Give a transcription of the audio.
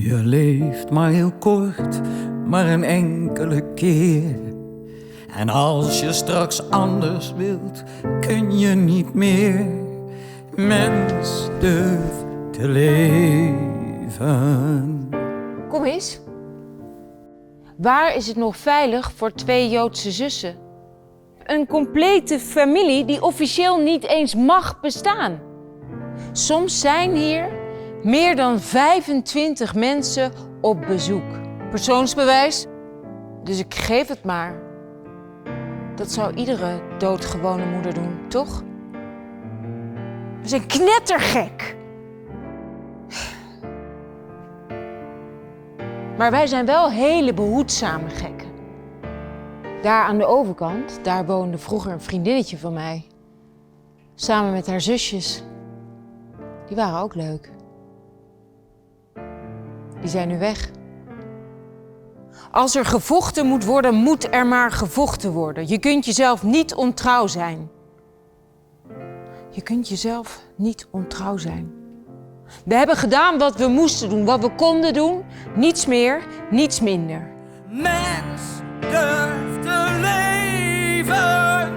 Je leeft maar heel kort, maar een enkele keer. En als je straks anders wilt, kun je niet meer. Mens, durf te leven. Kom eens. Waar is het nog veilig voor 2 Joodse zussen? Een complete familie die officieel niet eens mag bestaan. Soms zijn hier meer dan 25 mensen op bezoek. Persoonsbewijs? Dus ik geef het maar. Dat zou iedere doodgewone moeder doen, toch? We zijn knettergek. Maar wij zijn wel hele behoedzame gekken. Daar aan de overkant, daar woonde vroeger een vriendinnetje van mij. Samen met haar zusjes. Die waren ook leuk. Die zijn nu weg. Als er gevochten moet worden, moet er maar gevochten worden. Je kunt jezelf niet ontrouw zijn. Je kunt jezelf niet ontrouw zijn. We hebben gedaan wat we moesten doen, wat we konden doen. Niets meer, niets minder. Mens, durf te leven.